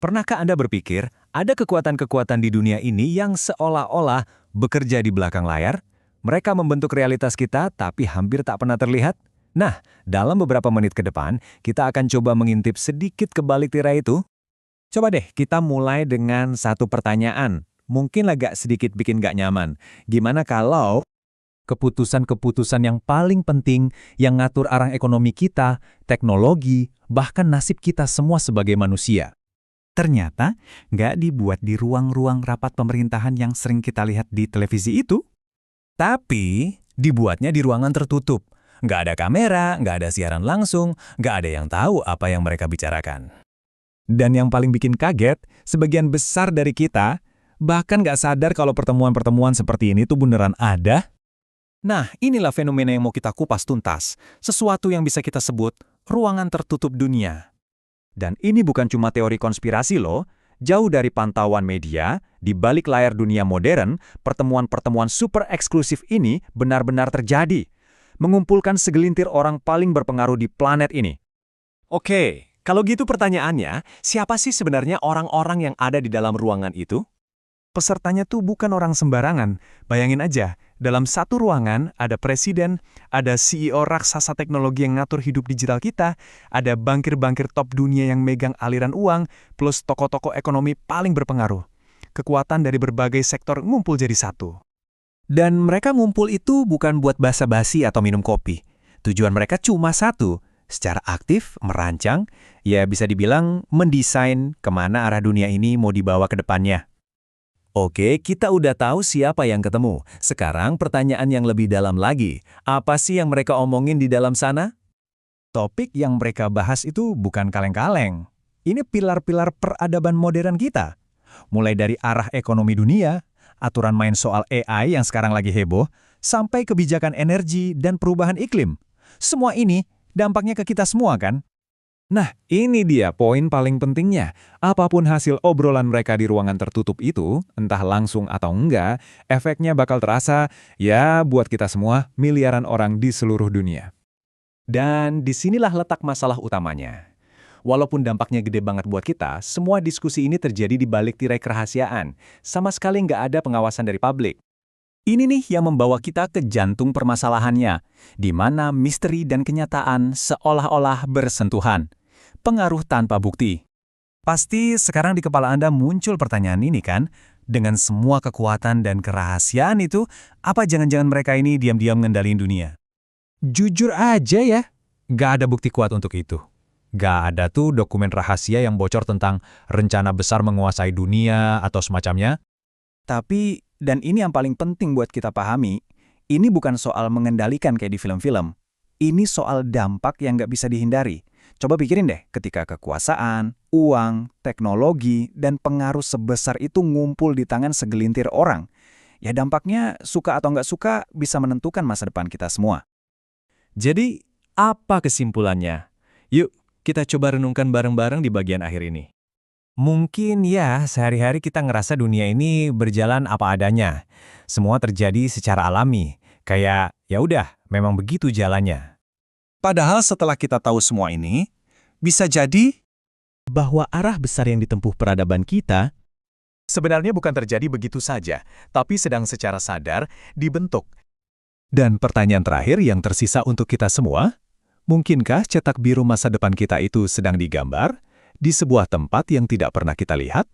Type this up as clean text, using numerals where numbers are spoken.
Pernahkah Anda berpikir, ada kekuatan-kekuatan di dunia ini yang seolah-olah bekerja di belakang layar? Mereka membentuk realitas kita, tapi hampir tak pernah terlihat. Nah, dalam beberapa menit ke depan, kita akan coba mengintip sedikit ke balik tirai itu. Coba deh, kita mulai dengan satu pertanyaan. Mungkin agak sedikit bikin gak nyaman. Gimana kalau keputusan-keputusan yang paling penting yang ngatur arah ekonomi kita, teknologi, bahkan nasib kita semua sebagai manusia, ternyata nggak dibuat di ruang-ruang rapat pemerintahan yang sering kita lihat di televisi itu, tapi dibuatnya di ruangan tertutup. Nggak ada kamera, nggak ada siaran langsung, nggak ada yang tahu apa yang mereka bicarakan. Dan yang paling bikin kaget, sebagian besar dari kita bahkan nggak sadar kalau pertemuan-pertemuan seperti ini tuh beneran ada. Nah, inilah fenomena yang mau kita kupas tuntas. Sesuatu yang bisa kita sebut ruangan tertutup dunia. Dan ini bukan cuma teori konspirasi loh. Jauh dari pantauan media, di balik layar dunia modern, pertemuan-pertemuan super eksklusif ini benar-benar terjadi. Mengumpulkan segelintir orang paling berpengaruh di planet ini. Oke, kalau gitu pertanyaannya, siapa sih sebenarnya orang-orang yang ada di dalam ruangan itu? Pesertanya tuh bukan orang sembarangan. Bayangin aja, dalam satu ruangan ada presiden, ada CEO raksasa teknologi yang ngatur hidup digital kita, ada bankir-bankir top dunia yang megang aliran uang, plus tokoh-tokoh ekonomi paling berpengaruh. Kekuatan dari berbagai sektor ngumpul jadi satu. Dan mereka ngumpul itu bukan buat basa-basi atau minum kopi. Tujuan mereka cuma satu, secara aktif merancang, ya bisa dibilang mendesain kemana arah dunia ini mau dibawa ke depannya. Oke, kita udah tahu siapa yang ketemu. Sekarang pertanyaan yang lebih dalam lagi. Apa sih yang mereka omongin di dalam sana? Topik yang mereka bahas itu bukan kaleng-kaleng. Ini pilar-pilar peradaban modern kita. Mulai dari arah ekonomi dunia, aturan main soal AI yang sekarang lagi heboh, sampai kebijakan energi dan perubahan iklim. Semua ini dampaknya ke kita semua kan? Nah, ini dia poin paling pentingnya. Apapun hasil obrolan mereka di ruangan tertutup itu, entah langsung atau enggak, efeknya bakal terasa, ya buat kita semua, miliaran orang di seluruh dunia. Dan disinilah letak masalah utamanya. Walaupun dampaknya gede banget buat kita, semua diskusi ini terjadi di balik tirai kerahasiaan. Sama sekali nggak ada pengawasan dari publik. Ini nih yang membawa kita ke jantung permasalahannya, di mana misteri dan kenyataan seolah-olah bersentuhan. Pengaruh tanpa bukti. Pasti sekarang di kepala Anda muncul pertanyaan ini kan? Dengan semua kekuatan dan kerahasiaan itu, apa jangan-jangan mereka ini diam-diam ngendaliin dunia? Jujur aja ya, gak ada bukti kuat untuk itu. Gak ada tuh dokumen rahasia yang bocor tentang rencana besar menguasai dunia atau semacamnya. Tapi, dan ini yang paling penting buat kita pahami, ini bukan soal mengendalikan kayak di film-film. Ini soal dampak yang gak bisa dihindari. Coba pikirin deh, ketika kekuasaan, uang, teknologi, dan pengaruh sebesar itu ngumpul di tangan segelintir orang, ya dampaknya suka atau nggak suka bisa menentukan masa depan kita semua. Jadi, apa kesimpulannya? Yuk, kita coba renungkan bareng-bareng di bagian akhir ini. Mungkin ya, sehari-hari kita ngerasa dunia ini berjalan apa adanya. Semua terjadi secara alami, kayak ya udah, memang begitu jalannya. Padahal setelah kita tahu semua ini, bisa jadi bahwa arah besar yang ditempuh peradaban kita sebenarnya bukan terjadi begitu saja, tapi sedang secara sadar dibentuk. Dan pertanyaan terakhir yang tersisa untuk kita semua, mungkinkah cetak biru masa depan kita itu sedang digambar di sebuah tempat yang tidak pernah kita lihat?